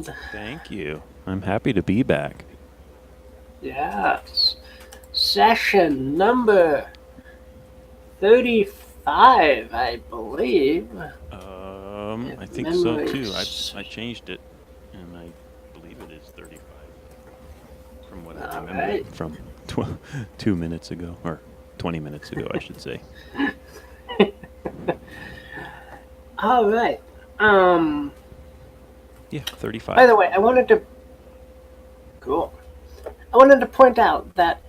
Thank you. I'm happy to be back. Yes. Session number 35, I believe. If I think so too. memory's. I changed it, and I believe it is 35 from what I remember Alright. from 2 minutes ago, or 20 minutes ago, I should say. Alright. Um, Yeah, by 35. the way, Cool. I wanted to point out that,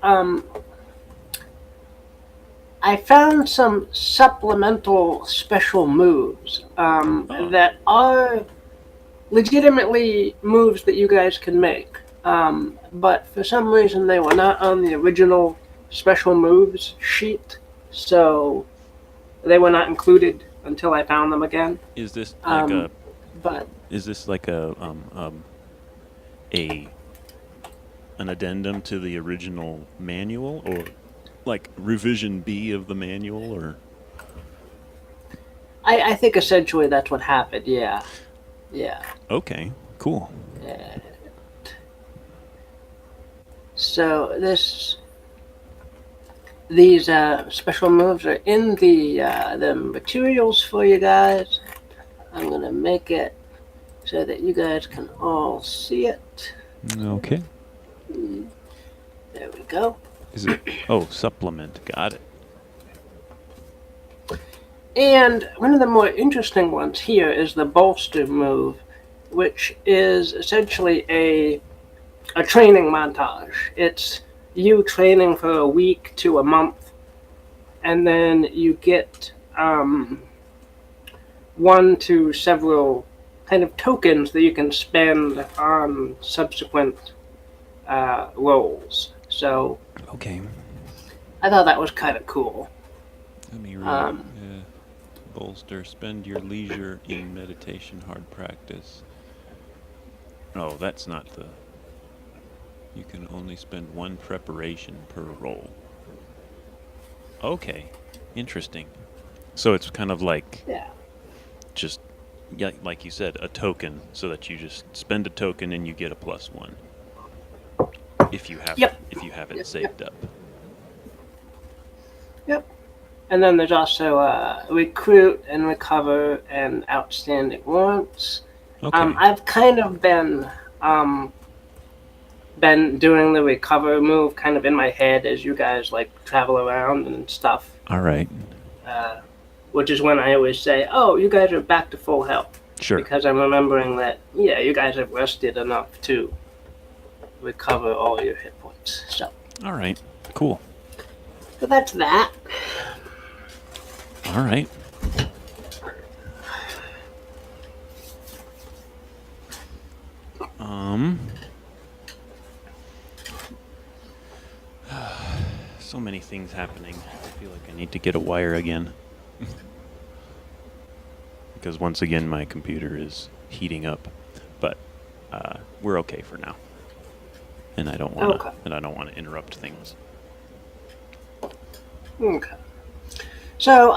I found some supplemental special moves, Oh, that are legitimately moves that you guys can make. But for some reason, they were not on the original special moves sheet, so they were not included until I found them again. is this like Um, but a an addendum to the original manual, or like revision B of the manual, or I think essentially that's what happened. Yeah, yeah. okay, cool. Yeah. So these special moves are in the materials for you guys. I'm gonna make it so that you guys can all see it. Okay. There we go. Is it? Oh, supplement. Got it. And one of the more interesting ones here is the bolster move, which is essentially a training montage. It's you training for a week to a month, and then you get one to several kind of tokens that you can spend on subsequent rolls. So Okay. I thought that was kind of cool. Let me read. Um, Bolster. Spend your leisure in meditation hard practice. Oh, that's not the. You can only spend one preparation per roll. Okay. Interesting. So it's kind of like yeah. just, yeah, like you said, a token, so that you just spend a token and you get a +1 Yep. if you have it Yep. Yep. saved up. Yep. And then there's also recruit and recover and outstanding warrants. Okay. I've kind of um, been doing the recover move kind of in my head as you guys like travel around and stuff, All right. uh, which is when I always say, "Oh, you guys are back to full health," Sure. because I'm remembering that yeah, you guys have rested enough to recover all your hit points. All right. Cool. So that's that. All right. Um. So many things happening. I feel like I need to get a wire again. Because once again, my computer is heating up. But we're okay for now. Okay. And I don't wanna interrupt things. Okay. So,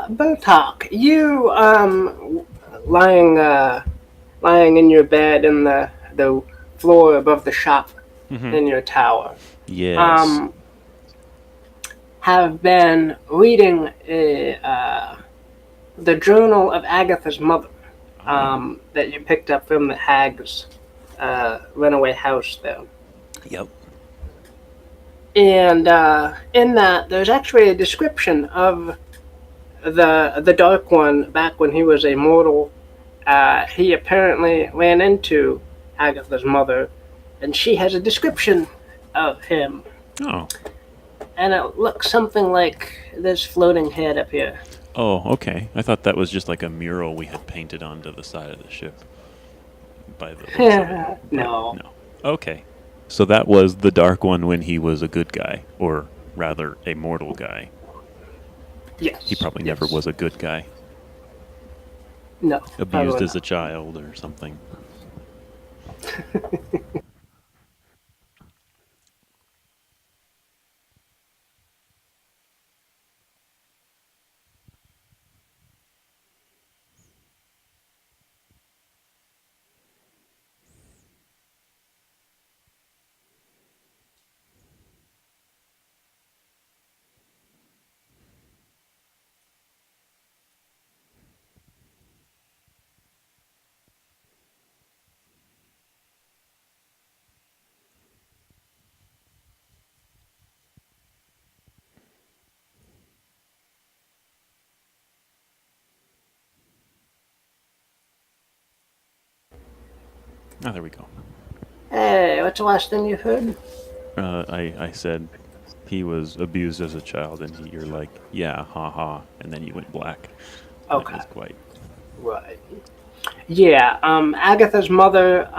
Bertok, you lying lying in your bed in the floor above the shop Mm-hmm. in your tower, Yes. um, have been reading the journal of Agatha's mother, Oh. that you picked up from the hag's runaway house there. Yep. And in that, there's actually a description of the Dark One back when he was a mortal. He apparently ran into Agatha's mother, and she has a description of him, Oh. and it looks something like this floating head up here. Oh, okay. I thought that was just like a mural we had painted onto the side of the ship by the looks of it. But No. no. Okay. So that was the Dark One when he was a good guy, or rather, a mortal guy. He Yes. probably never Yes. was a good guy. No. Abused Probably as a not. child or something. Ah, there we go. Hey, what's the last thing you heard? I said he was abused as a child, and you're like, yeah, ha ha, and then you went black. That Okay, was quite. right. Yeah, Agatha's mother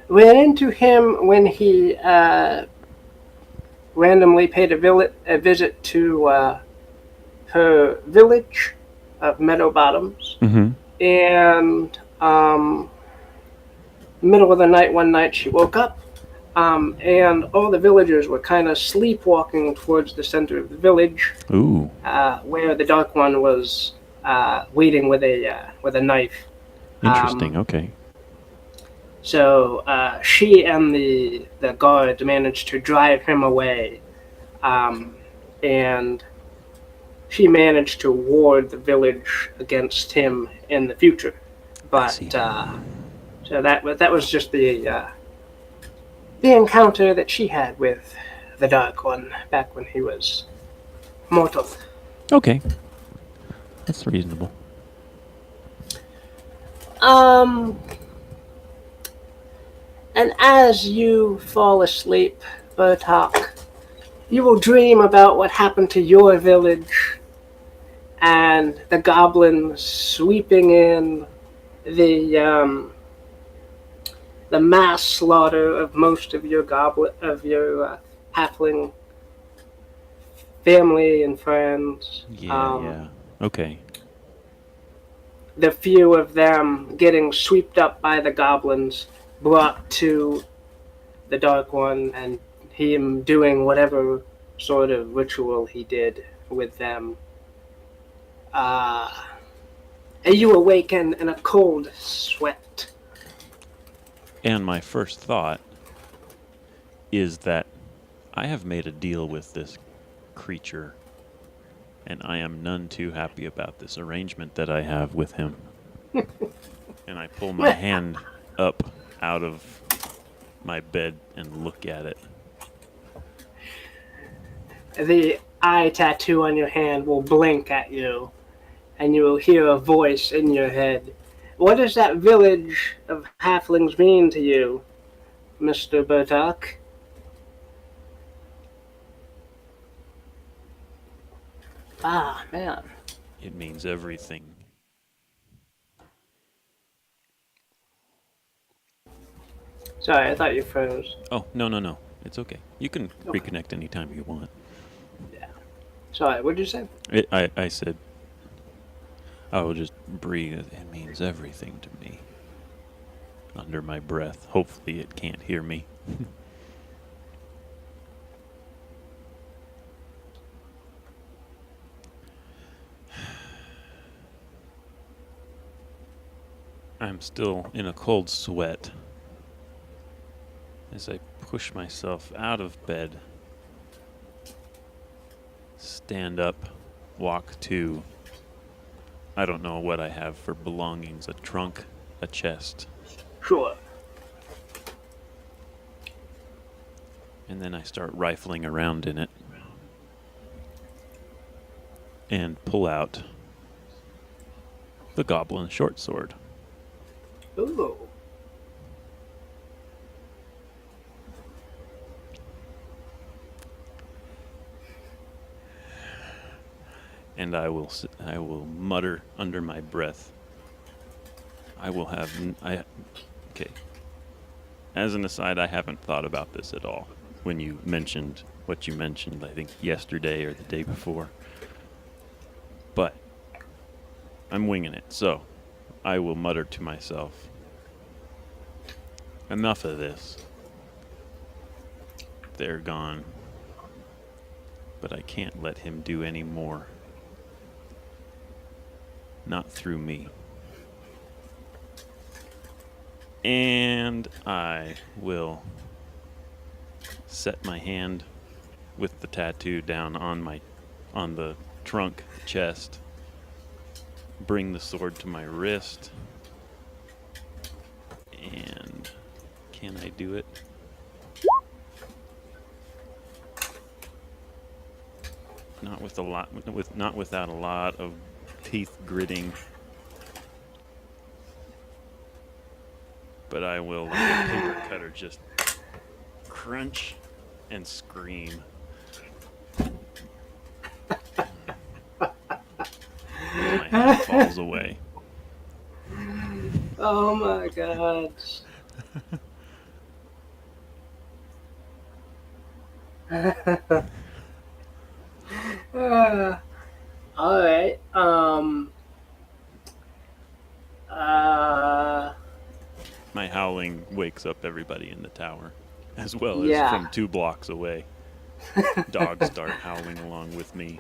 ran into him when he randomly paid a visit to her village of Meadow Bottoms. Mm-hmm. And middle of the night, one night, she woke up, and all the villagers were kind of sleepwalking towards the center of the village, Ooh, where the Dark One was waiting with a knife. interesting. Um, Okay. so she and the guard managed to drive him away, um, and she managed to ward the village against him in the future. I see. But so that was just the encounter that she had with the Dark One back when he was mortal. Okay, that's reasonable. Um, and as you fall asleep, Bertok, you will dream about what happened to your village and the goblins sweeping in the the mass slaughter of most of your halfling family and friends. Yeah, yeah. Okay. The few of them getting swept up by the goblins, brought to the Dark One, and him doing whatever sort of ritual he did with them. Uh, and you awaken in a cold sweat. And my first thought is that I have made a deal with this creature, and I am none too happy about this arrangement that I have with him. And I pull my hand up out of my bed and look at it. The eye tattoo on your hand will blink at you, and you will hear a voice in your head. What does that village of halflings mean to you, Mr. Bertok? Ah, man. It means everything. Sorry, I thought you froze. Oh, no, no, no. It's okay. You can Okay. reconnect anytime you want. Yeah. Sorry, what did you say? I said, I will just breathe. It means everything to me. Under my breath. Hopefully, it can't hear me. I'm still in a cold sweat as I push myself out of bed, stand up, walk to, I don't know what I have for belongings, a trunk, a chest, Sure. and then I start rifling around in it and pull out the goblin short sword. Ooh. And I will mutter under my breath. Okay. As an aside, I haven't thought about this at all when you mentioned what you mentioned, I think yesterday or the day before. But I'm winging it, so I will mutter to myself, enough of this. They're gone. But I can't let him do any more. Not through me. And I will set my hand with the tattoo down on the trunk chest. Bring the sword to my wrist. And can I do it? Not without a lot of teeth gritting. but I will, like a paper cutter, just crunch and scream. My hand falls away. Oh my god. All right. Uh. My howling wakes up everybody in the tower, as well as Yeah. from 2 blocks away. Dogs start howling along with me.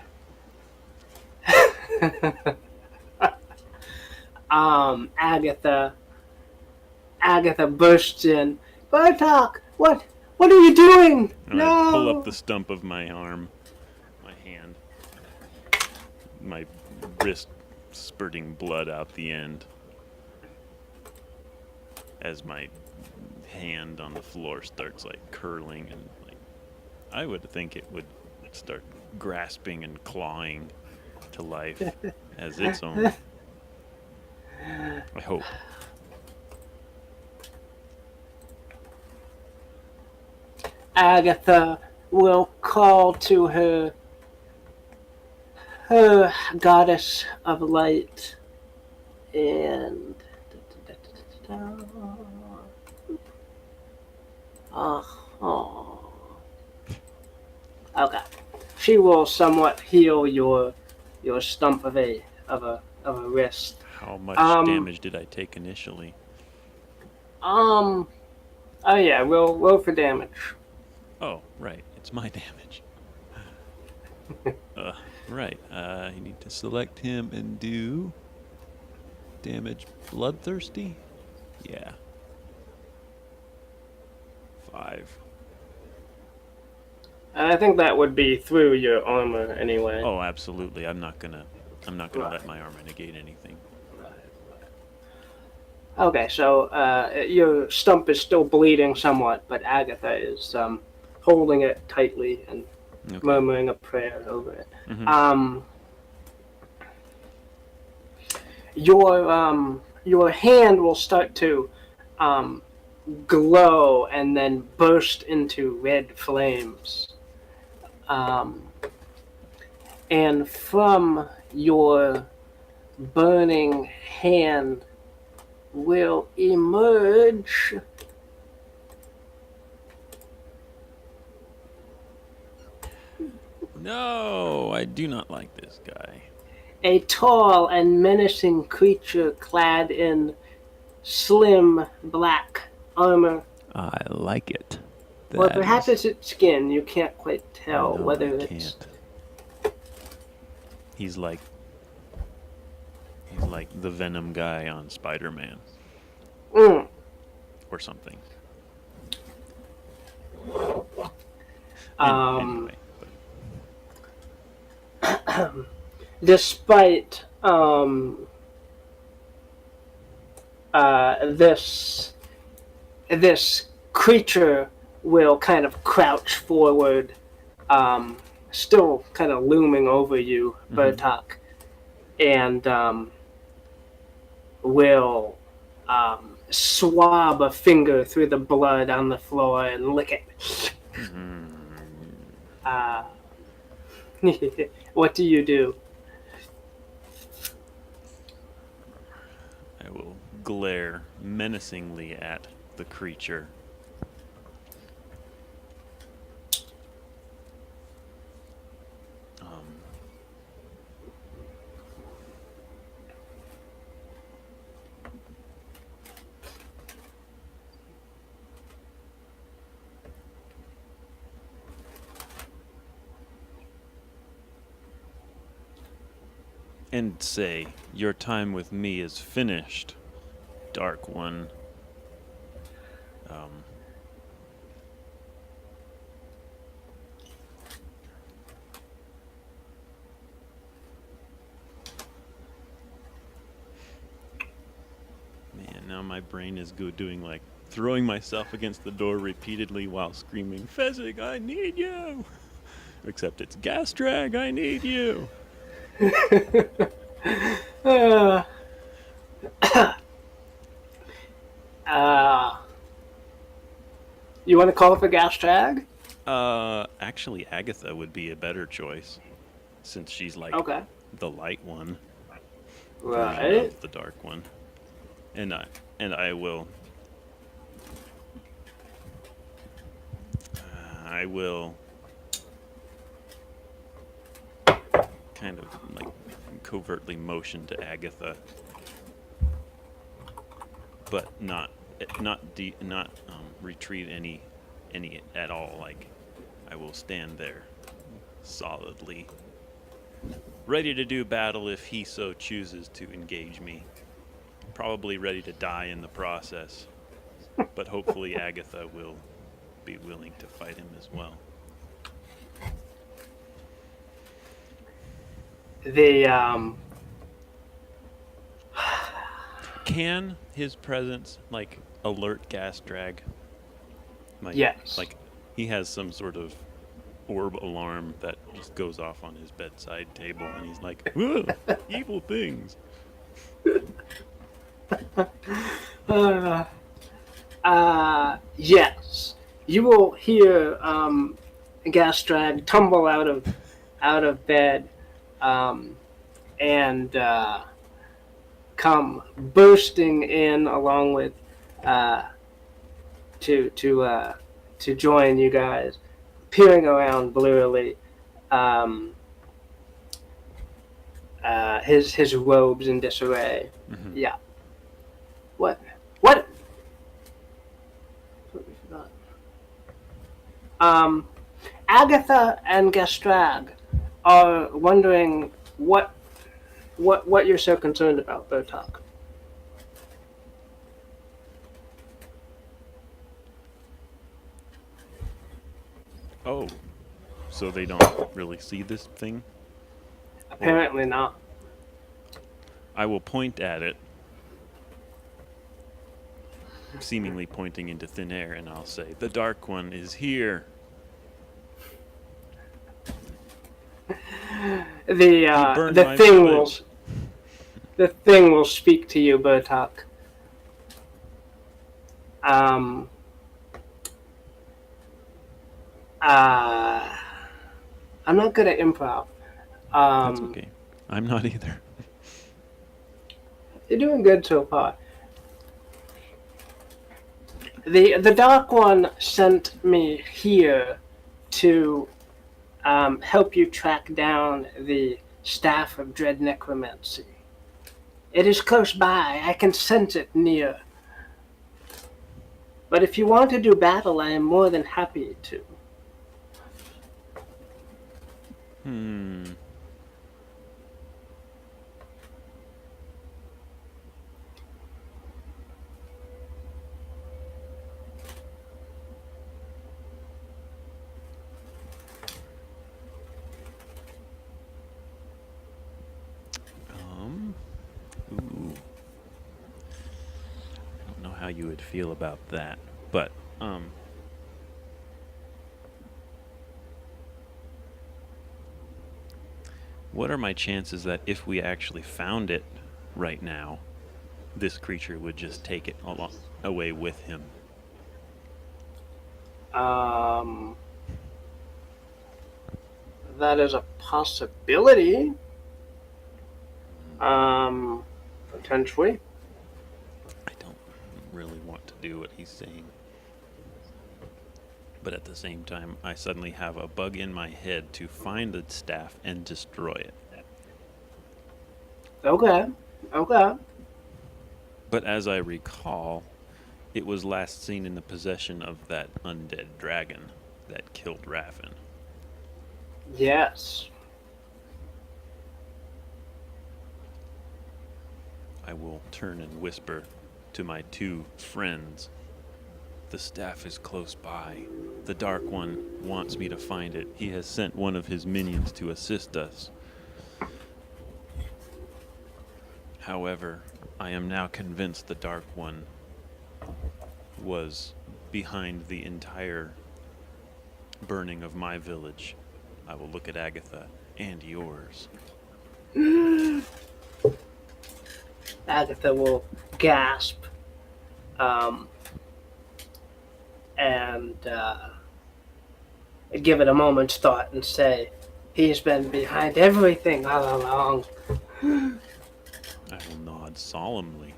Agatha. Agatha bursts in. Bertok, what are you doing? And I pull up No. the stump of my arm, my hand, my wrist spurting blood out the end as my hand on the floor starts like curling, and like I would think it would start grasping and clawing to life as its own. I hope. Agatha will call to her goddess of light and oh. Okay. She will somewhat heal your stump of a wrist. How much Um, damage did I take initially? Oh yeah, roll for damage. Oh, right. It's my damage. Right. You need to select him and do damage bloodthirsty? Yeah. 5. I think that would be through your armor anyway. Oh, absolutely. I'm not gonna let my armor negate anything. Okay, so your stump is still bleeding somewhat, but Agatha is holding it tightly and Okay. murmuring a prayer over it. Mhm. Your hand will start to glow and then burst into red flames. And from your burning hand will emerge No, I do not like this guy. a tall and menacing creature clad in slim black armor. I like it. Or perhaps it's its skin. You can't quite tell No, whether I it's. can't. He's like the Venom guy on Spider-Man Mm. or something. Um, Anyway, Despite this creature will kind of crouch forward, still kind of looming over you, Bertok, and will swab a finger through the blood on the floor and lick it. What do you do? I will glare menacingly at the creature. And say, your time with me is finished, Dark One. Man, now my brain is doing like throwing myself against the door repeatedly while screaming, Fezzik, I need you! Except it's Gastrag, I need you! Uh, you want to call for gas drag? Actually, Agatha would be a better choice, since she's like Okay. the light one version Right. of the dark one. And I will I will kind of like covertly motion to Agatha, but not retreat any at all. Like I will stand there solidly, ready to do battle if he so chooses to engage me. Probably ready to die in the process, but hopefully Agatha will be willing to fight him as well. The Can his presence like alert gas drag? yes. Like he has some sort of orb alarm that just goes off on his bedside table, and he's like, "Whoa, evil things." Uh, yes. You will hear Gastrad tumble out of bed and come bursting in along with uh, to join you guys, peering around blearily. Um, his robes in disarray. Mm-hmm. Yeah. What? What? What we forgot. Agatha and Gastrad are wondering what you're so concerned about, Bertok. Oh, so they don't really see this thing? Apparently not. I will point at it, seemingly pointing into thin air, and I'll say, "The Dark One is here." The He burned the my thing will village. the thing will speak to you, Bertok. Um. Uh, I'm not good at improv. That's okay. I'm not either. You're doing good so far. The Dark One sent me here to help you track down the Staff of Dread Necromancy. It is close by. I can sense it near. But if you want to do battle, I am more than happy to. Hmm. Ooh. I don't know how you would feel about that, but what are my chances that if we actually found it right now, this creature would just take it away with him? Um, that is a possibility. Potentially. I don't really want to do what he's saying. But at the same time, I suddenly have a bug in my head to find the staff and destroy it. Okay. Okay. But as I recall, it was last seen in the possession of that undead dragon that killed Raffin. Yes. I will turn and whisper to my two friends. The staff is close by. The Dark One wants me to find it. He has sent one of his minions to assist us. However, I am now convinced the Dark One was behind the entire burning of my village. I will look at Agatha and yours. Agatha will gasp. um, and give it a moment's thought and say, he's been behind everything all along. I will nod solemnly.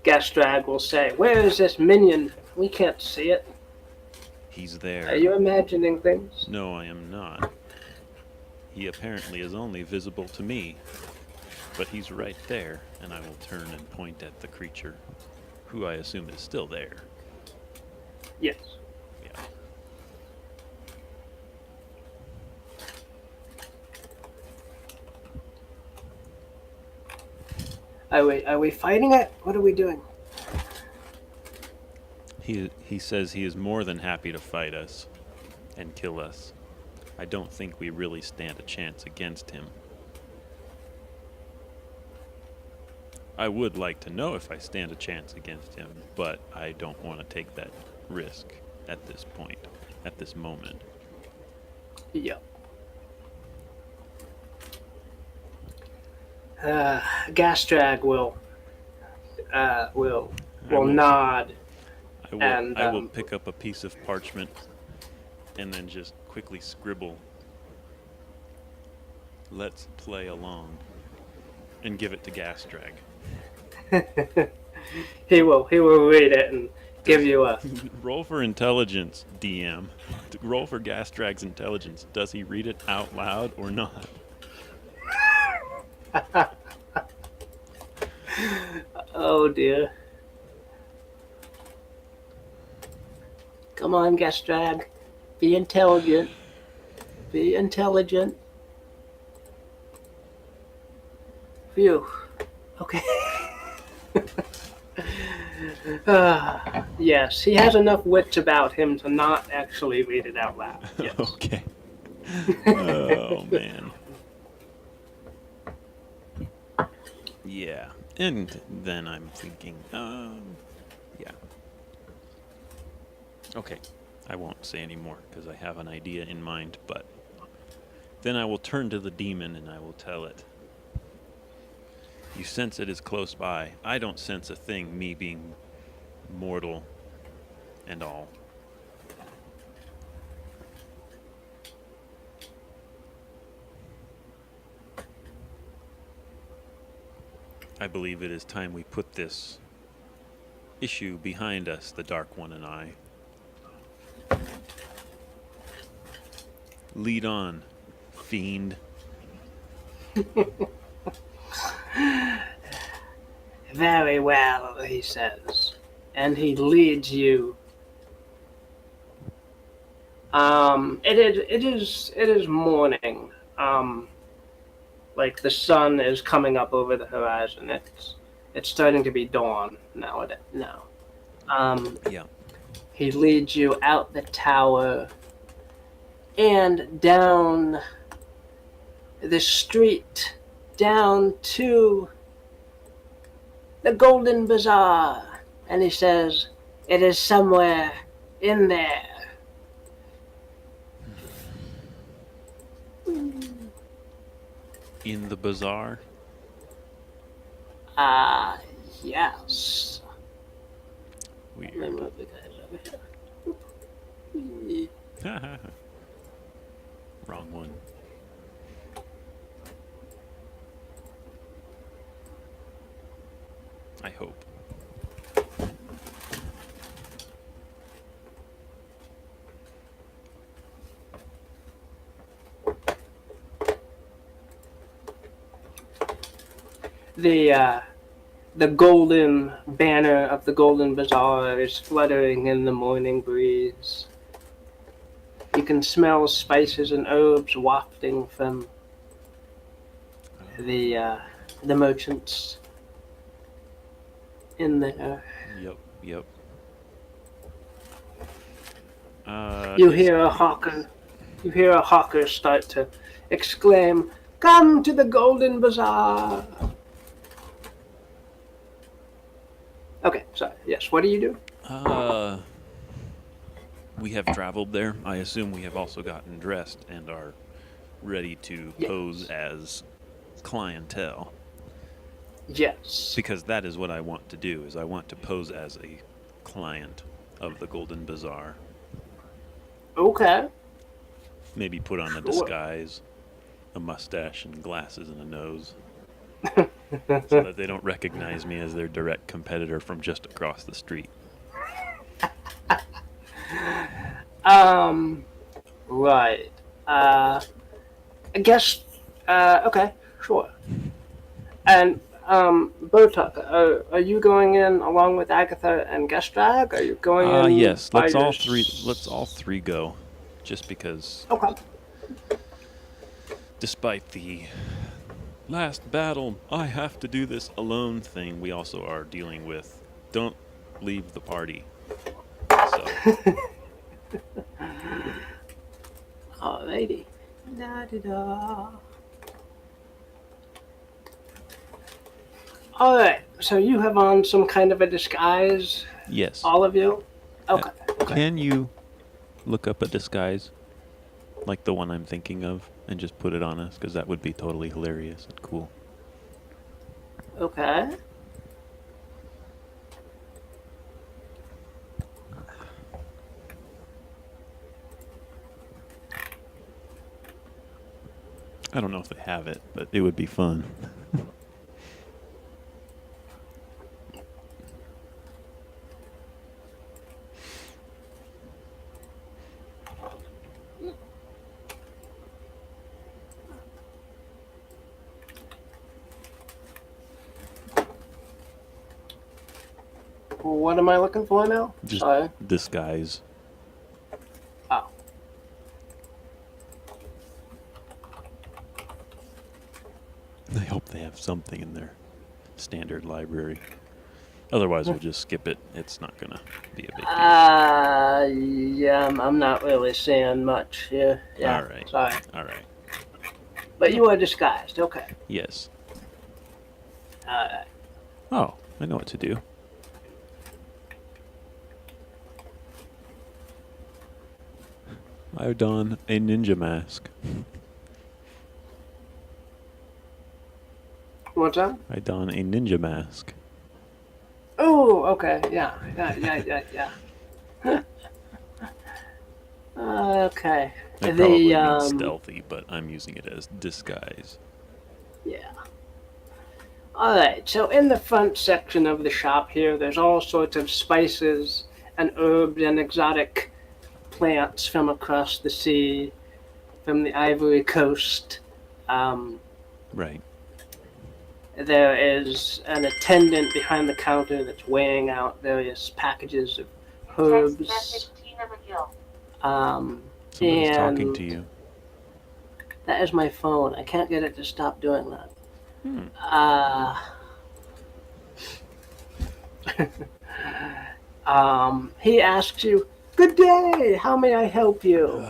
Gastrag will say, where is this minion? We can't see it. He's there. Are you imagining things? No, I am not. He apparently is only visible to me. But he's right there, and I will turn and point at the creature, who I assume is still there. Yes. Yeah. Are we fighting it? What are we doing? He says he is more than happy to fight us and kill us. I don't think we really stand a chance against him. I would like to know if I stand a chance against him, but I don't want to take that risk at this point, at this moment. Yep. Gastrag will nod. I will pick up a piece of parchment and then just quickly scribble, "Let's play along," and give it to Gastrag. He will read it and give you a Roll for intelligence, DM. Roll for Gastrag's intelligence. Does he read it out loud or not? Oh dear. Come on, Gastrag. Be intelligent. Be intelligent. Phew. Okay. Yes, he has enough wits about him to not actually read it out loud. Yes. Okay. Oh, man. Yeah. And then I'm thinking, yeah. Okay. I won't say any more because I have an idea in mind, but then I will turn to the demon and I will tell it, "You sense it is close by. I don't sense a thing, me being mortal and all. I believe it is time we put this issue behind us, the Dark One and I. Lead on, fiend." Very well, he says. And he leads you. It is morning. Like the sun is coming up over the horizon. It's starting to be dawn now. Yeah. He leads you out the tower and down the street, down to the Golden Bazaar. And he says, it is somewhere in there. In the bazaar? Yes. Weird. Let me move the guys over here. Wrong one. I hope. The golden banner of the Golden Bazaar is fluttering in the morning breeze. You can smell spices and herbs wafting from the merchants in there. Yep. You hear a hawker start to exclaim, "Come to the Golden Bazaar!" Okay, sorry. Yes, what do you do? We have traveled there. I assume we have also gotten dressed and are ready to pose as clientele. Yes. Because that is what I want to do, is I want to pose as a client of the Golden Bazaar. Okay. Maybe put on a Sure. disguise, a mustache and glasses and a nose, so that they don't recognize me as their direct competitor from just across the street. Um. Right. Uh. I guess. Okay. Sure. And Bertok, are you going in along with Agatha and Gestrag? Are you going in Yes, by your? let's all three go. Just because, Okay. despite the last battle, I have to do this alone thing, we also are dealing with don't leave the party. So, Alrighty. Da da da. All right. So you have on some kind of a disguise, yes. all of you. Uh, Okay. Okay. Can you look up a disguise like the one I'm thinking of and just put it on us? Because that would be totally hilarious and cool. Okay. I don't know if they have it, but it would be fun. What am I looking for now? Just Sorry. disguise. Oh. I hope they have something in their standard library. Otherwise, we'll just skip it. It's not gonna be a big deal. Yeah, I'm not really seeing much here. Yeah. All right. Sorry. All right. But you are disguised. Okay. Yes. Alright. Oh, I know what to do. I don a ninja mask. What's that? I don a ninja mask. Oh, okay. Yeah. Okay. I probably mean The stealthy, but I'm using it as disguise. yeah. All right. So in the front section of the shop here, there's all sorts of spices and herbs and exotic plants from across the sea, from the Ivory Coast. Um, Right. there is an attendant behind the counter that's weighing out various packages of herbs. Somebody's talking And to you. that is my phone. I can't get it to stop doing that. Hmm. He asks you, "Good day. How may I help you?"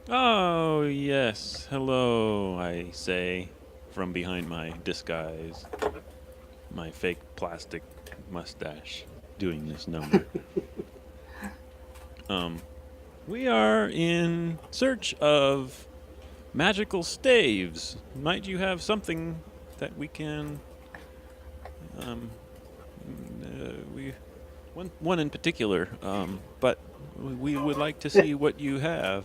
Oh, yes. Hello, I say from behind my disguise, my fake plastic mustache, doing this number. We are in search of magical staves. Might you have something that we can we one in particular, but we would like to see what you have.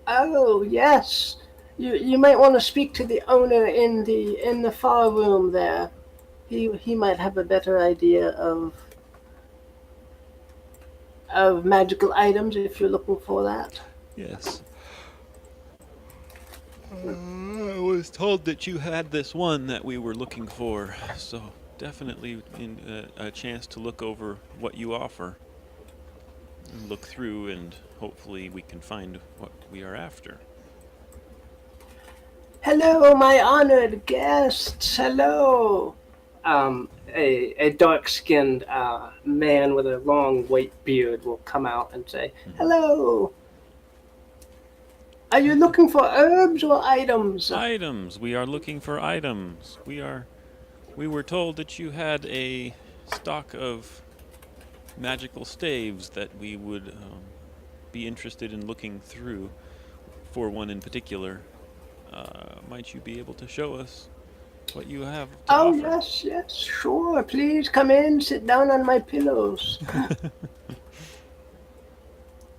Oh yes. You might want to speak to the owner in the far room there. He might have a better idea of magical items if you're looking for that. Yes. I was told that you had this one that we were looking for, so definitely a chance to look over what you offer. Look through, and hopefully we can find what we are after. Hello, my honored guests. Hello. A dark-skinned man with a long white beard will come out and say, "Hello. Are you looking for herbs or items?" Items. We are looking for items. We were told that you had a stock of magical staves that we would be interested in looking through for one in particular. Might you be able to show us what you have to Oh, offer? yes, yes, sure. Please come in, sit down on my pillows,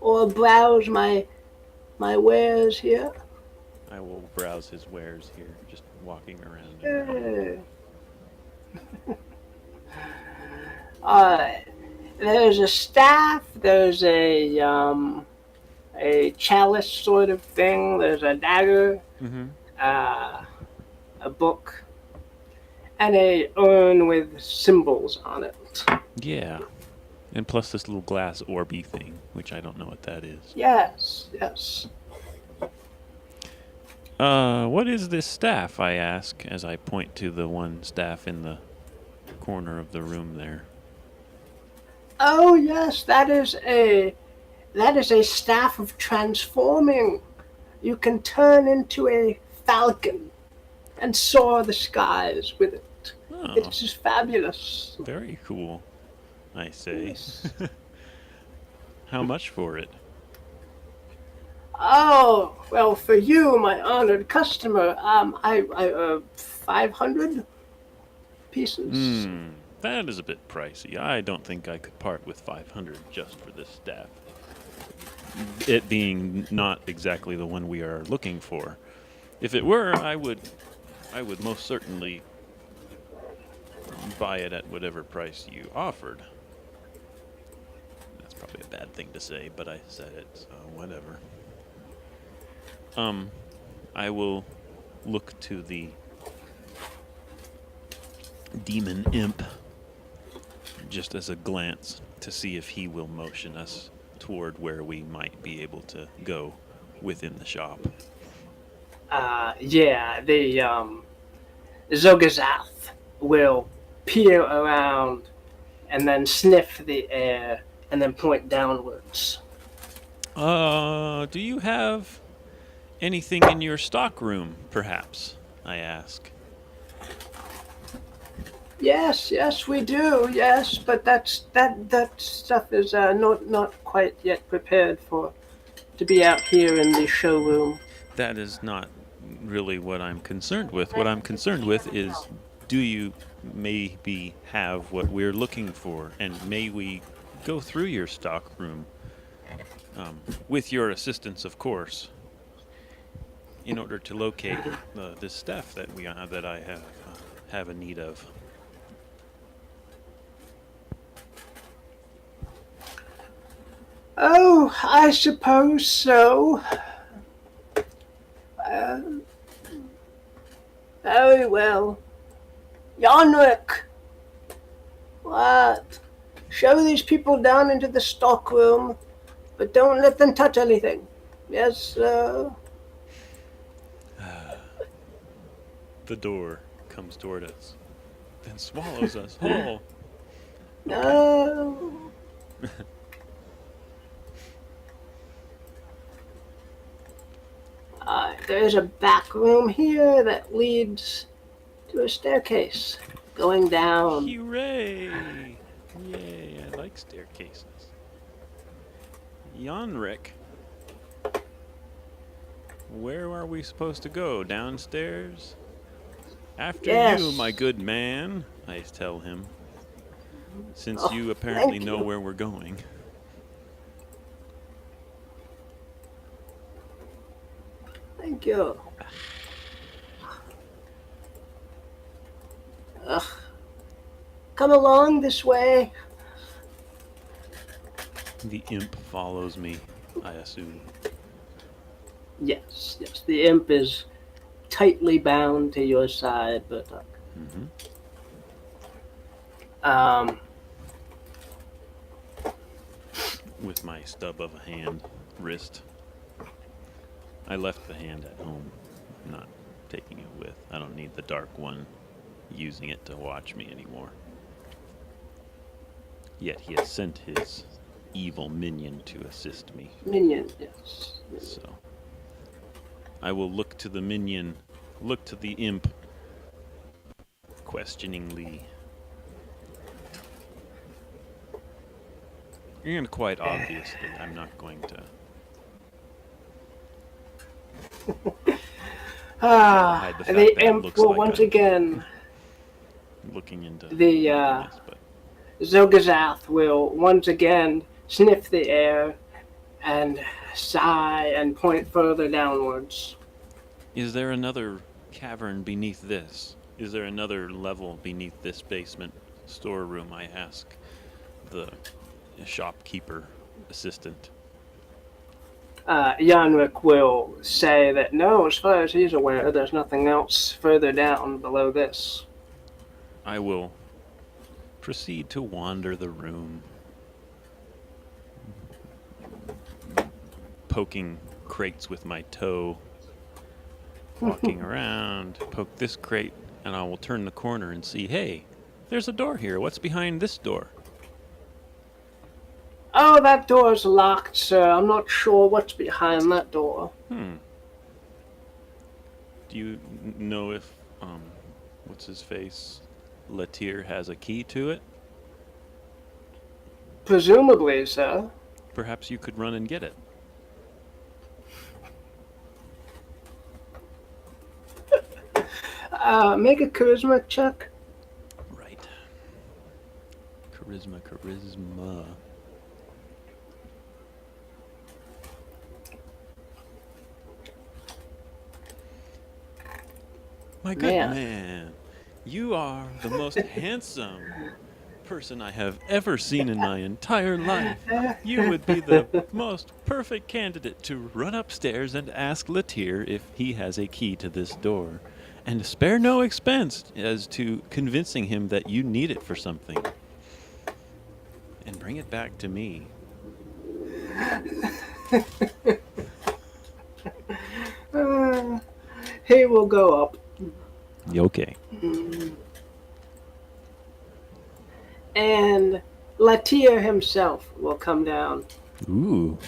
or browse my wares here. I will browse his wares here, just walking around in the hall. Yeah. Alright. There's a staff, there's a chalice sort of thing, there's a dagger, Mm-hmm. uh, a book, and a urn with symbols on it. Yeah. And plus this little glass orby thing, which I don't know what that is. Yes, yes. What is this staff? I ask as I point to the one staff in the corner of the room there. Oh yes, that is a staff of transforming. You can turn into a falcon and soar the skies with it. It Oh, is fabulous. very cool, I say. Yes. How much for it? Oh, well, for you, my honored customer, I 500 pieces. Hmm, that is a bit pricey. I don't think I could part with 500 just for this staff. It being not exactly the one we are looking for. If it were, I would most certainly buy it at whatever price you offered. That's probably a bad thing to say, but I said it, so whatever. Um, I will look to the demon imp just as a glance to see if he will motion us toward where we might be able to go within the shop. Yeah, the Zogazath will peer around and then sniff the air and then point downwards. Do you have anything in your stockroom, perhaps? I ask. Yes, yes, we do. Yes, but that stuff is not quite yet prepared for to be out here in the showroom. That is not really what I'm concerned with. What I'm concerned with is, do you maybe have what we're looking for? And may we go through your stockroom, with your assistance, of course, in order to locate this staff that I have a need of. Oh, I suppose so. Uh, Very well. Yonrick, what? Show these people down into the stockroom, but don't let them touch anything. Yes, sir. The door comes toward us, then swallows us whole. Okay. No. There's a back room here that leads to a staircase going down. Hooray! Yay, I like staircases. Yonrick, where are we supposed to go? Downstairs? After Yes. you, my good man, I tell him, since Oh, you apparently thank know you. where we're going. Thank you. Ugh. Come along this way. The imp follows me, I assume. Yes, yes. The imp is tightly bound to your side, but Mm-hmm. um, With my stub of a hand, wrist. I left the hand at home, not taking it with. I don't need the dark one using it to watch me anymore. Yet he has sent his evil minion to assist me. minion. Yes. So I will look to the minion, look to the imp, questioningly. And quite obviously, I'm not going to. hide the fact The that it imp looks will like once I'm again, looking into the nothingness, but Zogazath will once again sniff the air and sigh and point further downwards. is there another cavern beneath this? Is there another level beneath this basement storeroom? I ask the shopkeeper assistant. Yanrick will say that no, as far as he's aware, there's nothing else further down below this. I will proceed to wander the room, poking crates with my toe, walking around, poke this crate, and I will turn the corner and see, hey, there's a door here. What's behind this door? Oh, that door's locked, sir. I'm not sure what's behind that door. Do you know if, what's his face, Latier has a key to it? Presumably, sir. Perhaps you could run and get it. Make a charisma check. Right. Charisma. My good man, you are the most handsome person I have ever seen in my entire life. You would be the most perfect candidate to run upstairs and ask Latier if he has a key to this door, and spare no expense as to convincing him that you need it for something. And bring it back to me. He will go up. Okay. And Latier himself will come down, Ooh.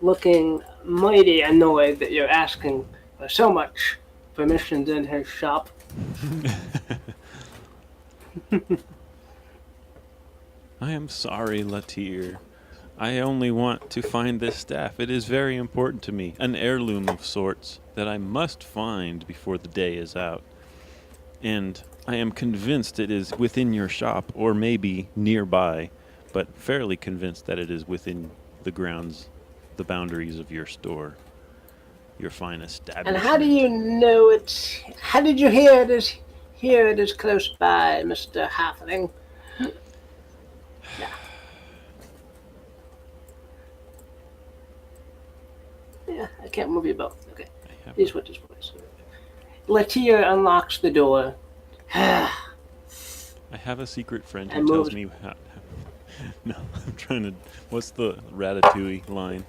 looking mighty annoyed that you're asking for so much permissions in his shop. I am sorry, Latier. I only want to find this staff. It is very important to me. An heirloom of sorts that I must find before the day is out. And I am convinced it is within your shop, or maybe nearby, but fairly convinced that it is within the grounds, the boundaries of your store, your fine establishment. And how do you know it's... How did you hear it is here? It is close by, Mr. Halfling. Yeah, I can't move you both. Okay. He's with his voice. Latier unlocks the door. I have a secret friend who tells me how... No, I'm trying to... What's the Ratatouille line?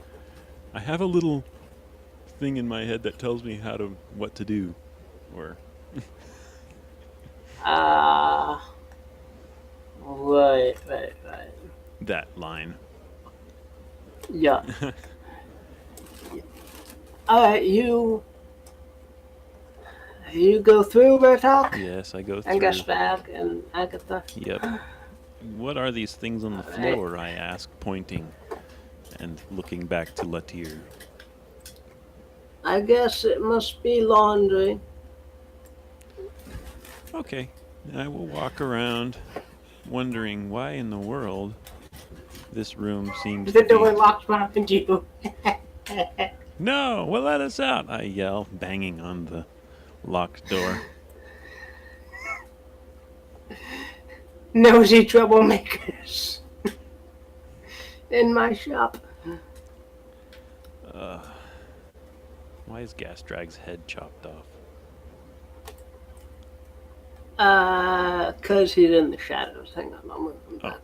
I have a little thing in my head that tells me what to do. Or... Right. That line. Yeah. Alright, you go through, Bertok? Yes, I go through. And Gusbag and Agatha? Yep. What are these things on the floor, I ask, pointing and looking back to Latier. I guess it must be laundry. Okay. I will walk around wondering why in the world this room seems The to door be... locks behind you. No! Well, let us out! I yell, banging on the locked door. Nosy troublemakers. In my shop. Why is Gasdrag's head chopped off? 'Cause he's in the shadows. Hang on, I'll move him back.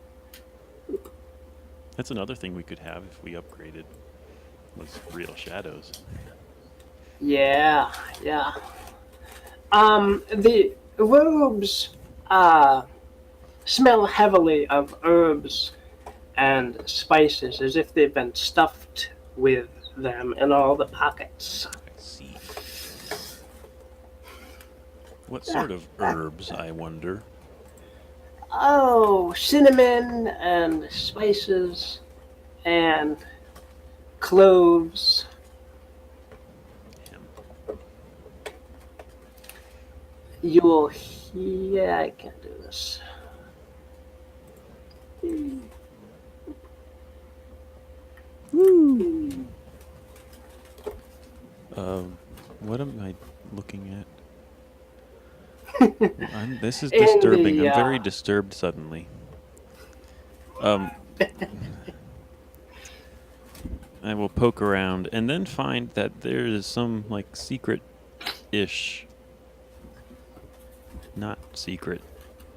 That's another thing we could have if we upgraded. Was real shadows. Yeah. The robes, smell heavily of herbs and spices, as if they've been stuffed with them in all the pockets. I see. What sort of herbs, I wonder? Oh, cinnamon and spices and cloves. you will hear. I can't do this. What am I looking at? This is In disturbing. the I'm very disturbed suddenly. Um, I will poke around and then find that there is some like secret-ish, not secret.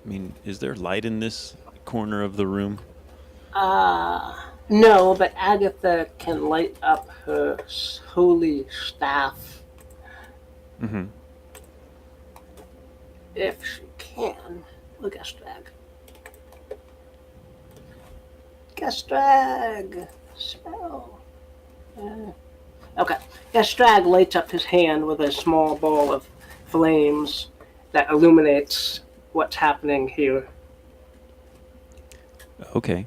I mean, is there light in this corner of the room? no, but Agatha can light up her holy staff Mm-hmm. if she can. Look, Gastrag. Gastrag! Spell. Okay. Gastrag lights up his hand with a small ball of flames that illuminates what's happening here. Okay.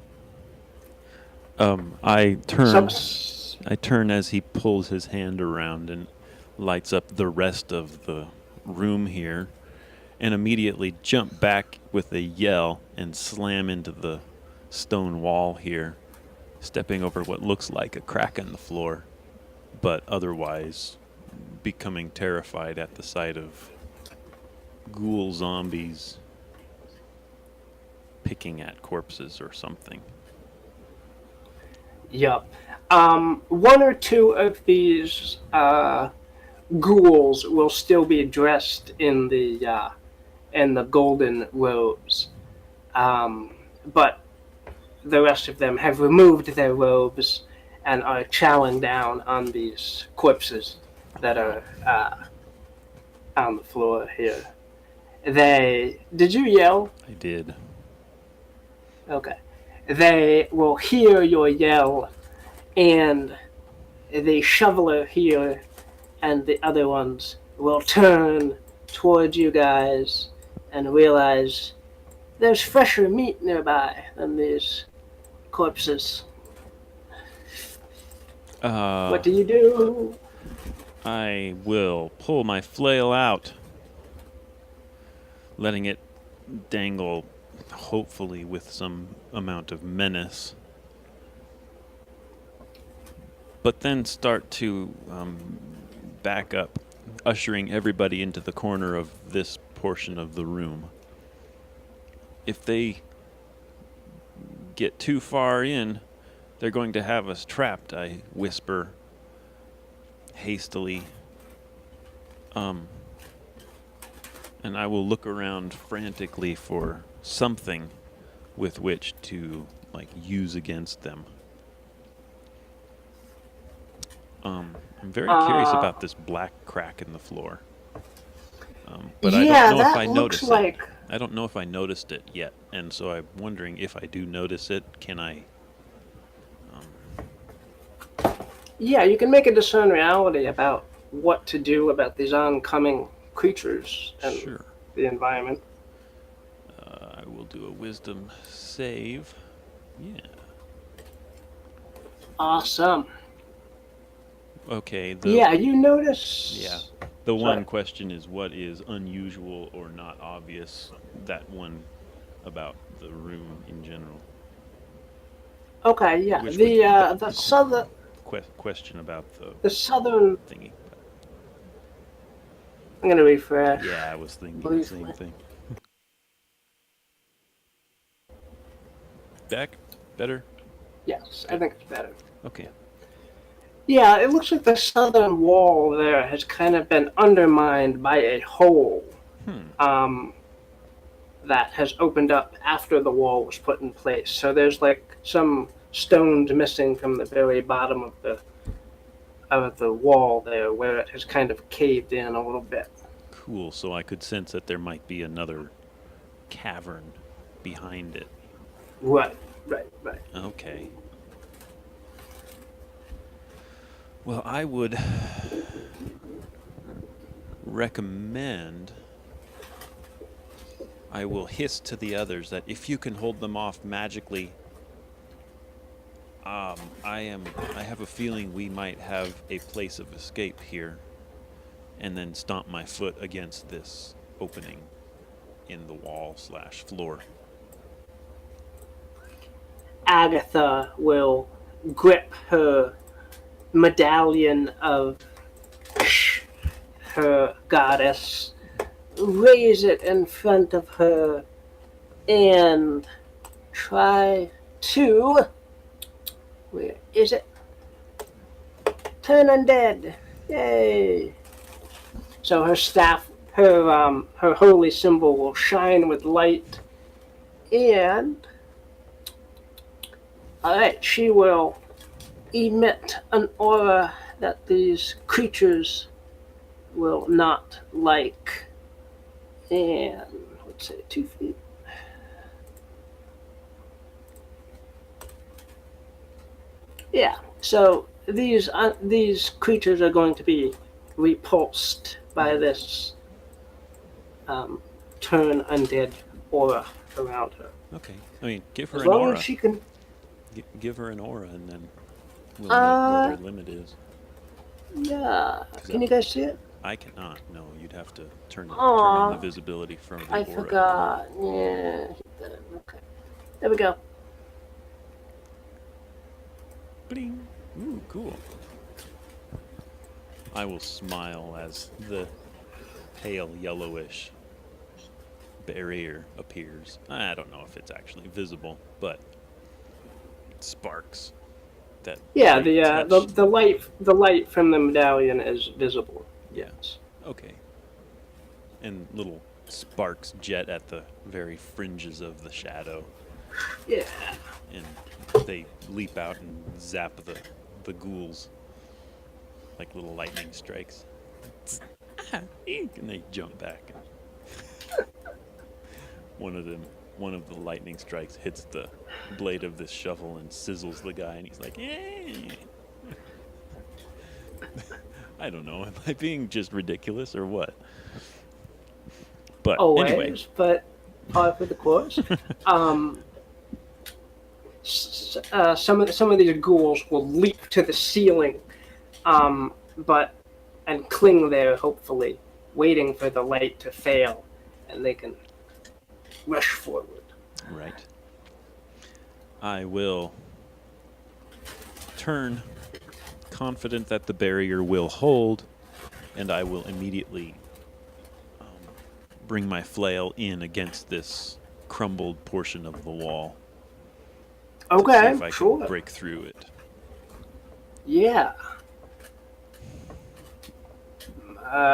I turn as he pulls his hand around and lights up the rest of the room here, and immediately jump back with a yell and slam into the stone wall here, stepping over what looks like a crack in the floor, but otherwise becoming terrified at the sight of ghoul zombies picking at corpses or something. Yup. One or two of these ghouls will still be dressed in the golden robes, but the rest of them have removed their robes and are chowing down on these corpses that are on the floor here. Did you yell? I did. Okay. They will hear your yell, and the shoveler here and the other ones will turn towards you guys and realize there's fresher meat nearby than these corpses. What do you do? I will pull my flail out, letting it dangle, hopefully with some amount of menace. But then start to back up, ushering everybody into the corner of this portion of the room. If they get too far in, they're going to have us trapped, I whisper hastily. And I will look around frantically for something with which to use against them. I'm very curious about this black crack in the floor. But I don't know if I noticed it. I don't know if I noticed it yet, and so I'm wondering if I do notice it, can I? Yeah, you can make a discern reality about what to do about these oncoming creatures and Sure. the environment. I will do a wisdom save. Yeah. Awesome. Okay. You notice. Yeah. The one question is, what is unusual or not obvious? That one about the room in general. Okay, yeah. Which The southern question about the southern. thingy. I'm gonna refresh. Yeah, I was thinking briefly. the same thing. Back? Better? Yes, I think it's better. Okay. Yeah, it looks like the southern wall there has kind of been undermined by a hole that has opened up after the wall was put in place. So there's some stones missing from the very bottom of the wall there, where it has kind of caved in a little bit. Cool. So I could sense that there might be another cavern behind it. Right. Okay. Well, I would recommend I will hiss to the others that if you can hold them off magically, I have a feeling we might have a place of escape here, and then stomp my foot against this opening in the wall / floor. Agatha will grip her medallion of her goddess, raise it in front of her, and try to. Where is it? Turn undead. Yay! So her staff, her holy symbol will shine with light, and alright, she will emit an aura that these creatures will not like. And let's say 2 feet. Yeah, so these creatures are going to be repulsed by this turn undead aura around her. Okay. I mean, give her As an long aura. as she can. Give her an aura, and then we'll know where their limit is. Yeah. Can you guys see it? I cannot. No, you'd have to turn on Aw. the visibility from the I aura. forgot. Yeah. Okay. There we go. Bling. Ooh, cool. I will smile as the pale yellowish barrier appears. I don't know if it's actually visible, but sparks. That Yeah, touch. the light from the medallion is visible. Yeah. Yes. Okay. And little sparks jet at the very fringes of the shadow, Yeah. and they leap out and zap the ghouls like little lightning strikes. And they jump back. One of the lightning strikes hits the blade of this shovel and sizzles the guy, and he's like, "Yay!" I don't know. Am I being just ridiculous or what? But Always, anyway, but par for the course. Some of these ghouls will leap to the ceiling, and cling there, hopefully, waiting for the light to fail, and they can rush forward. right. I will turn, confident that the barrier will hold, and I will immediately bring my flail in against this crumbled portion of the wall. To see Okay, if I sure. can break through it. Yeah.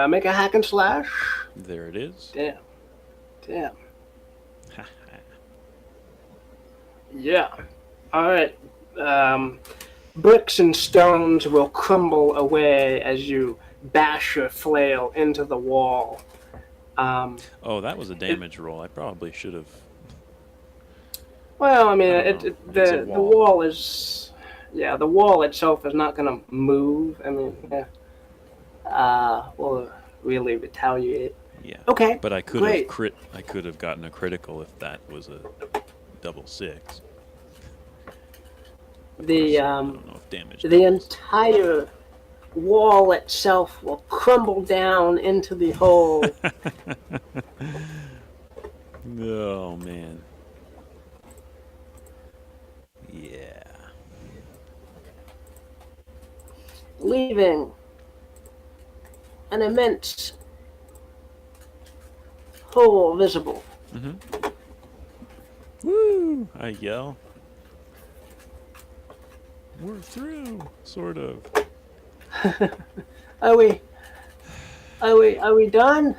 Make a hack and slash. There it is. Damn. Yeah. All right. Bricks and stones will crumble away as you bash your flail into the wall. Oh, that was a damage roll. I probably should have. Well, I mean, It's a the wall. wall is, yeah, the wall itself is not going to move. I mean, will really retaliate. Yeah. Okay. But I could great. have I could have gotten a critical if that was a double 6. Of course, I don't know if damage. The doubles. entire wall itself will crumble down into the hole. Oh man. Yeah. Leaving an immense hole visible. Mm-hmm. Woo! I yell. We're through, sort of. Are we done?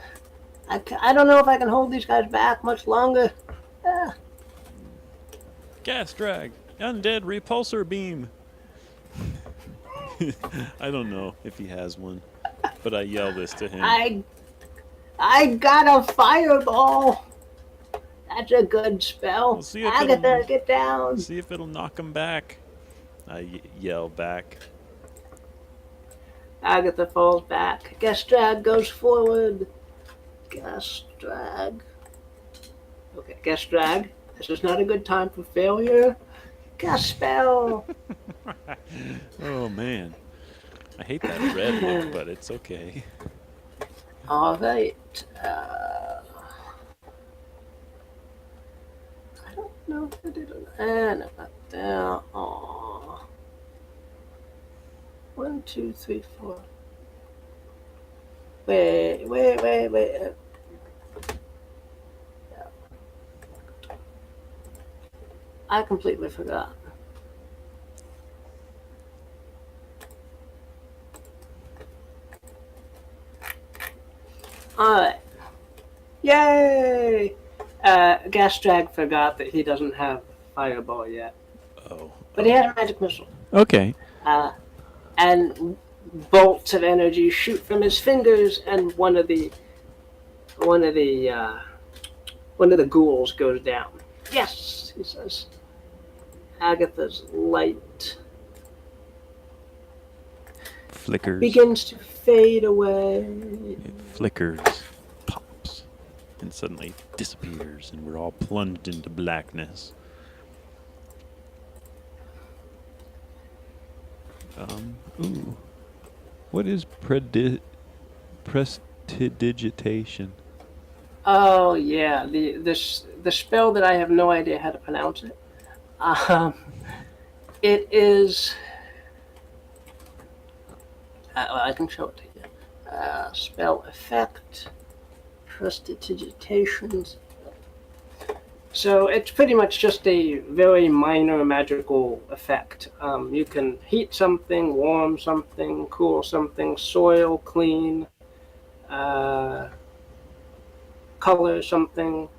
I don't know if I can hold these guys back much longer. Gas drag, undead repulsor beam. I don't know if he has one, but I yell this to him. I got a fireball. That's a good spell. We'll see if Agatha, get down. See if it'll knock him back. I yell back. Agatha falls back. Gestrag goes forward. Gestrag. Okay, Gestrag. This is not a good time for failure. Cast spell. Oh man, I hate that red look, but it's okay. All right. And about there. Aww. 1, 2, 3, 4. Wait. Yeah. I completely forgot. Alright. Yay! Gastrag forgot that he doesn't have Fireball yet. Oh. But he has a Magic Missile. Okay. And bolts of energy shoot from his fingers, and one of the ghouls goes down. Yes, he says. Agatha's light Flickers. begins to fade away. It flickers, pops, and suddenly disappears, and we're all plunged into blackness. Ooh. What is prestidigitation? Oh yeah, the spell that I have no idea how to pronounce it. It is. I can show it to you. Spell effect, prestidigitations. So it's pretty much just a very minor magical effect. You can heat something, warm something, cool something, soil, clean, color something.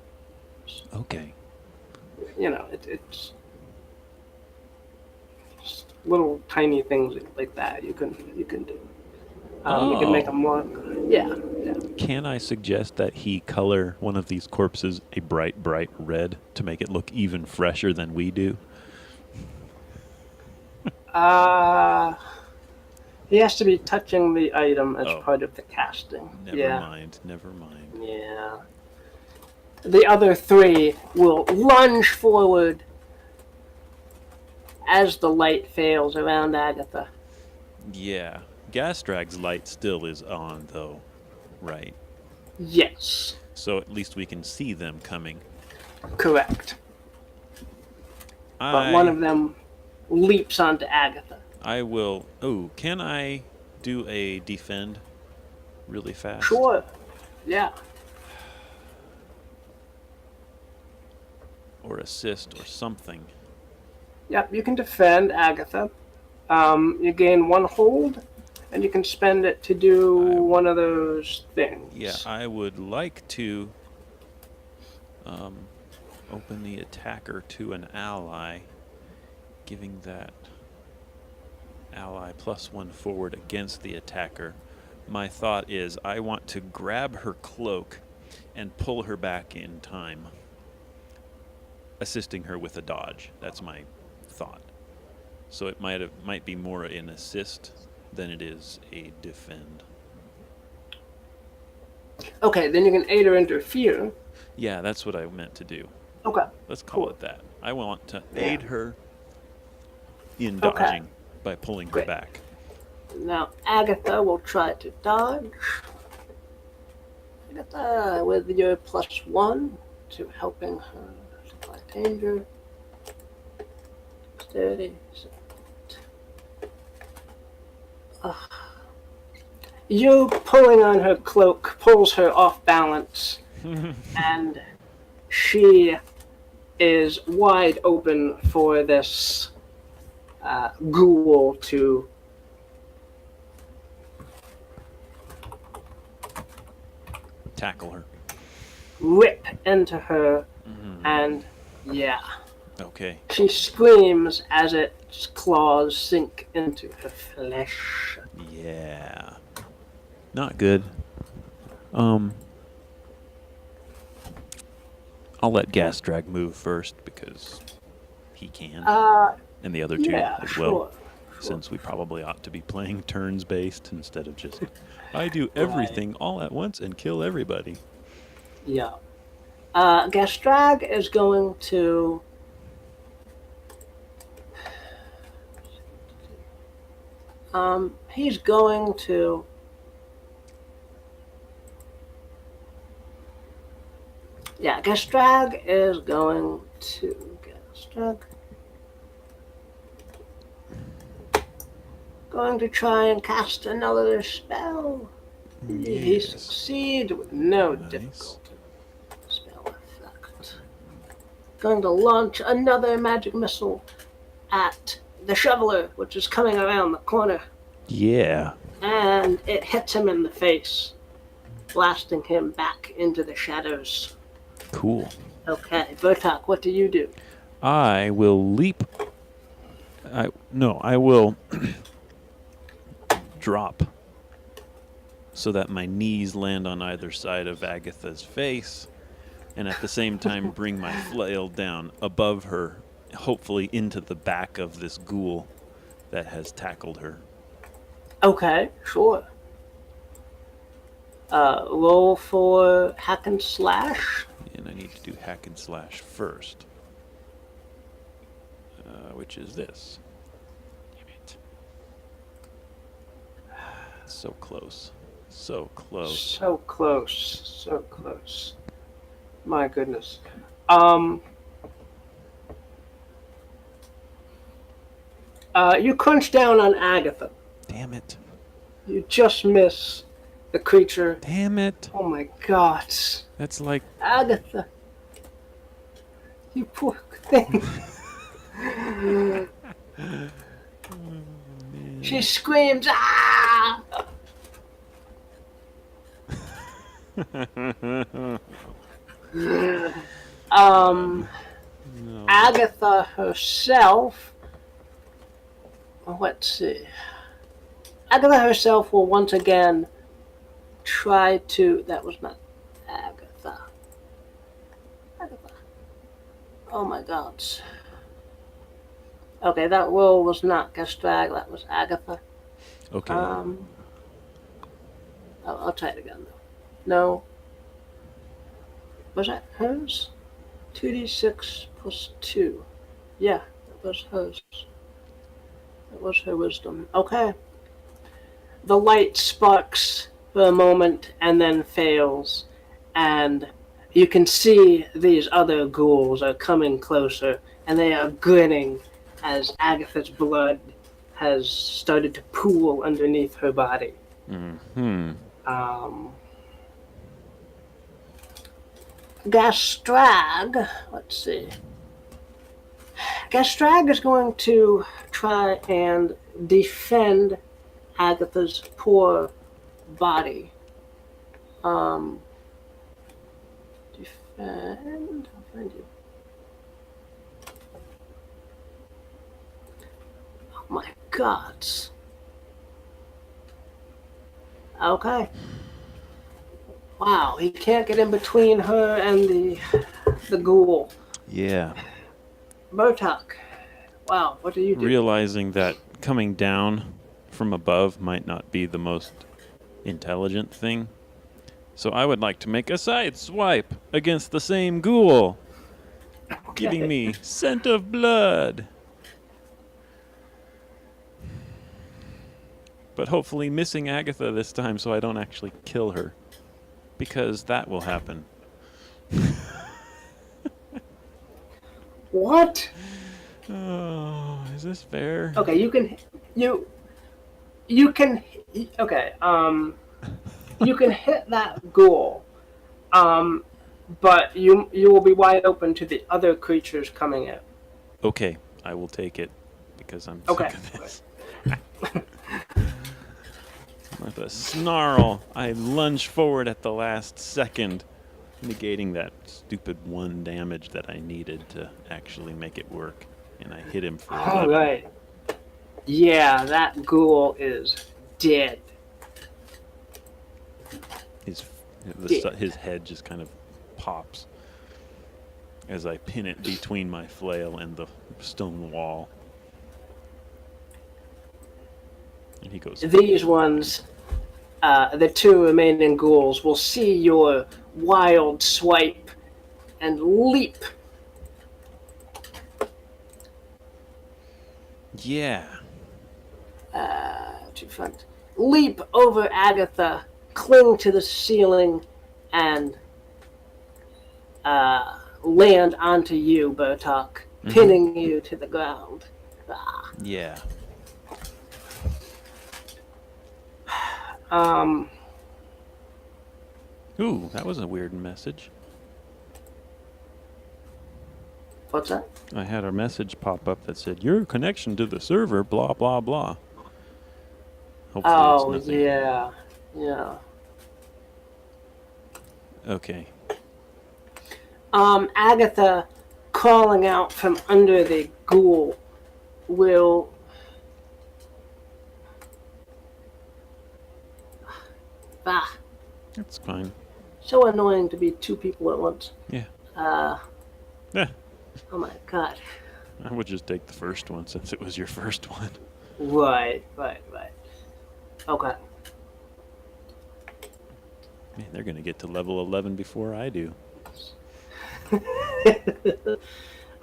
Okay. You know, it's just little tiny things like that you can do. You can make them work. Yeah. Can I suggest that he color one of these corpses a bright red to make it look even fresher than we do? He has to be touching the item as part of the casting. Never mind. Yeah. The other three will lunge forward as the light fails around Agatha. Yeah. Gastrag's light still is on, though, right? Yes. So at least we can see them coming. Correct. But one of them leaps onto Agatha. I will... Oh, can I do a defend really fast? Sure. Yeah. Or assist or something. Yep, you can defend Agatha. You gain 1 hold, and you can spend it to do one of those things. Yeah, I would like to open the attacker to an ally, giving that ally +1 forward against the attacker. My thought is I want to grab her cloak and pull her back in time, assisting her with a dodge. That's my thought. So it might be more an assist than it is a defend. Okay, then you can aid or interfere. Yeah, that's what I meant to do. Okay. Let's call it that. I want to aid her in dodging by pulling her back. Now Agatha will try to dodge. Agatha, with your +1 to helping her supply danger. Steady. You pulling on her cloak pulls her off balance, and she is wide open for this ghoul to Tackle her. rip into her, and Okay. she screams as its claws sink into her flesh. Yeah. Not good. I'll let Gastrag move first because he can. And the other two as well. Since we probably ought to be playing turns based instead of just I do everything all at once and kill everybody. Yeah. Gastrag is going to he's going to Gastrag is going to get Struck. Going to try and cast another spell. He Yes. succeed with no Nice. difficulty. Spell effect. Going to launch another magic missile at the shoveler, which is coming around the corner. Yeah. And it hits him in the face, blasting him back into the shadows. Cool. Okay, Bertok, what do you do? I will leap. I will drop so that my knees land on either side of Agatha's face, and at the same time bring my flail down above her, hopefully into the back of this ghoul that has tackled her. Okay, sure. Roll for hack and slash. And I need to do hack and slash first, which is this. Damn it. So close. So close. So close. So close. My goodness. You crunch down on Agatha. Damn it. You just miss the creature. Damn it. Oh my god. That's like... Agatha. You poor thing. She screams, ah! No. Agatha herself. Let's see. Agatha herself will once again try to. That was not Agatha. Agatha. Oh my god. Okay, that roll was not Gastrag, that was Agatha. Okay. I'll try it again though. No. Was that hers? 2d6 plus 2. Yeah, that was hers. That was her wisdom. Okay. The light sparks for a moment and then fails, and you can see these other ghouls are coming closer, and they are grinning as Agatha's blood has started to pool underneath her body. Mm-hmm. Gastrag, let's see. Gastrag is going to try and defend Agatha's poor body. Defend. I'll find you. Oh my god. Okay. Wow, he can't get in between her and the ghoul. Yeah. Bertok. Wow, what do you do? Realizing that coming down from above might not be the most intelligent thing. So I would like to make a side swipe against the same ghoul, giving me scent of blood. But hopefully missing Agatha this time so I don't actually kill her. Because that will happen. What? Oh, is this fair? Okay, you can okay, you can hit that ghoul, but you will be wide open to the other creatures coming in. Okay, I will take it because I'm Okay. sick of this. With a snarl, I lunge forward at the last second, negating that stupid 1 damage that I needed to actually make it work. And I hit him for 11. All right. Yeah, that ghoul is dead. His head just kind of pops as I pin it between my flail and the stone wall. And he goes... These ones, the 2 remaining ghouls, will see your wild swipe and leap. Yeah. To front. Leap over Agatha, cling to the ceiling, and land onto you, Bertok. pinning you to the ground. Ah. Yeah. Um, Ooh, that was a weird message. what's that? I had a message pop up that said, your connection to the server, blah, blah, blah. Hopefully it's Oh, nothing. yeah. Yeah. Okay. Agatha crawling out from under the ghoul will That's fine. so annoying to be two people at once. Yeah. Uh, Yeah. oh my god. I would just take the first one since it was your first one. Right. Okay. Man, they're going to get to level 11 before I do.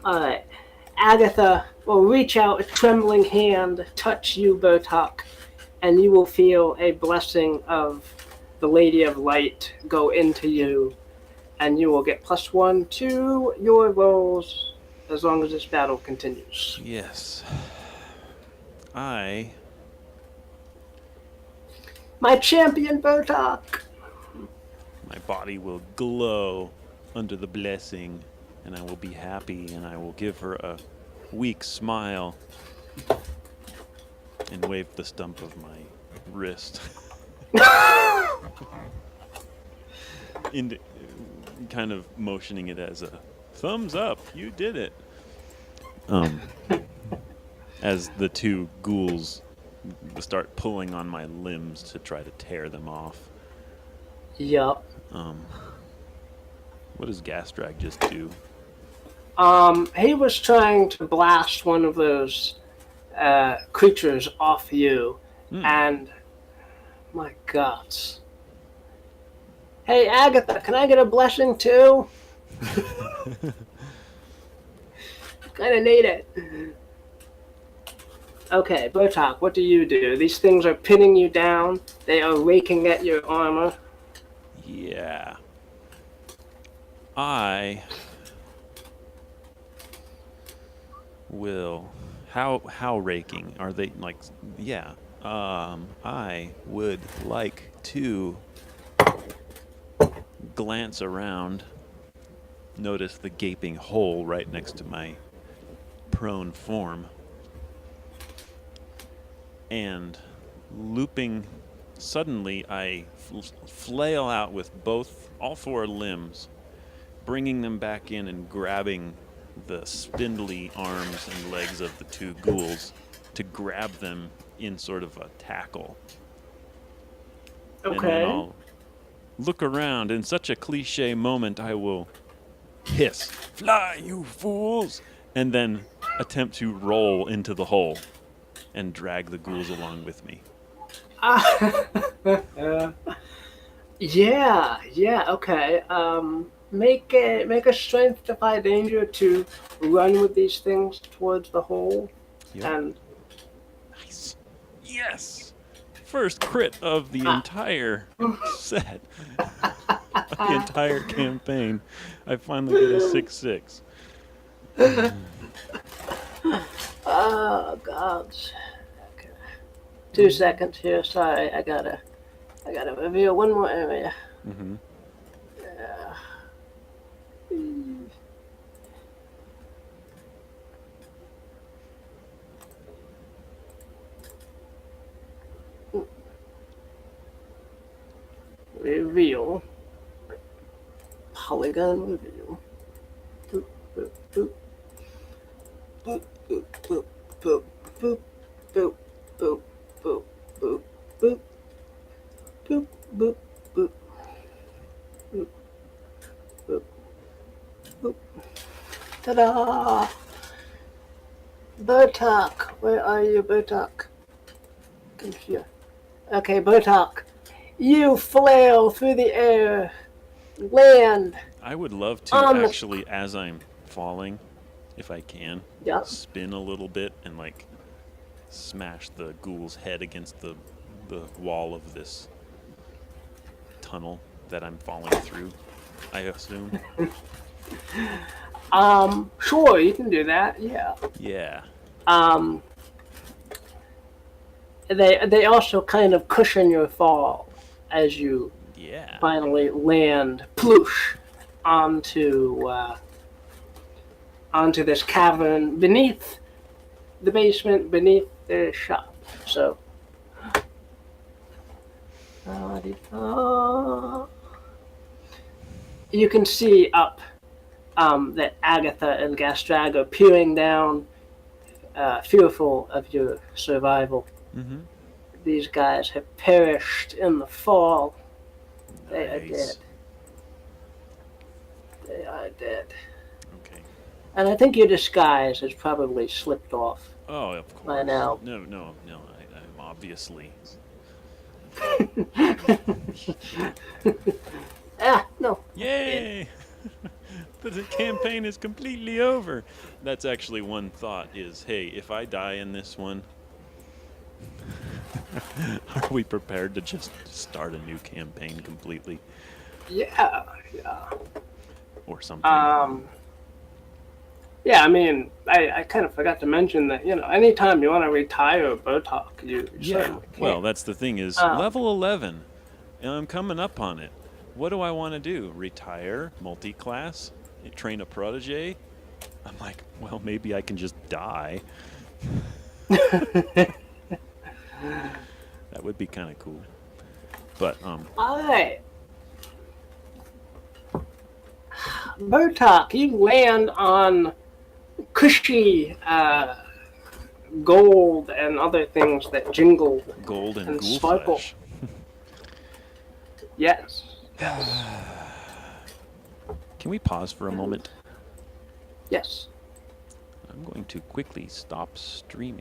Alright. Agatha will reach out a trembling hand, touch you, Bertok, and you will feel a blessing of the Lady of Light go into you, and you will get +1 to your rolls as long as this battle continues. Yes. My champion, Bertok! My body will glow under the blessing, and I will be happy, and I will give her a weak smile and wave the stump of my wrist. Kind of motioning it as a thumbs up, you did it. As the two ghouls start pulling on my limbs to try to tear them off. Yup. What does Gastrag just do? He was trying to blast one of those creatures off you, and my gods. Hey, Agatha, can I get a blessing too? Kinda need it. Okay, Bertok, what do you do? These things are pinning you down. They are raking at your armor. Yeah. I will. How raking? Are they like? Yeah. I would like to glance around, notice the gaping hole right next to my prone form, and looping. Suddenly, I flail out with all four limbs, bringing them back in and grabbing the spindly arms and legs of the two ghouls to grab them in sort of a tackle. Okay. And then I'll look around. In such a cliche moment, I will hiss, "Fly, you fools!" and then attempt to roll into the hole and drag the ghouls along with me. Yeah, okay. Make a strength defy danger to run with these things towards the hole. Yep. And Nice. Yes! First crit of the entire set. The entire campaign. I finally get a 6/6. oh gods. Okay. 2 seconds here. Sorry, I gotta reveal one more area. Mm-hmm. Reveal. Polygon reveal. Boop, boop, boop. Boop, boop, boop, boop, boop, boop, boop, boop, boop, boop, boop, boop, boop, boop, boop, boop. Ta-da! Bertok, where are you, Bertok? Come here. Okay, Bertok. You flail through the air, land. I would love to actually, as I'm falling, if I can, spin a little bit and like smash the ghoul's head against the wall of this tunnel that I'm falling through, I assume. Sure, you can do that. Yeah. Yeah. Um, they also kind of cushion your fall as you Yeah. finally land ploosh onto onto this cavern beneath the basement, beneath the shop. So, you can see up that Agatha and Gastrag are peering down, fearful of your survival. Mm-hmm. These guys have perished in the fall. They are dead. Nice. They are dead. Okay. And I think your disguise has probably slipped off Oh, of course. by now. No. I'm obviously. No. Yay! The campaign is completely over. That's actually one thought is, hey, if I die in this one, are we prepared to just start a new campaign completely Yeah. or something? Yeah, I mean, I kind of forgot to mention that, anytime you want to retire Bertok, you certainly can. Well, that's the thing is level 11, and I'm coming up on it. What do I want to do? Retire, multi-class, train a protege? I'm like, well, maybe I can just die. That would be kind of cool. But All right. Bertok, you land on cushy gold and other things that jingle gold and and ghoul sparkle. flesh. Yes. Can we pause for a moment? Yes. I'm going to quickly stop streaming.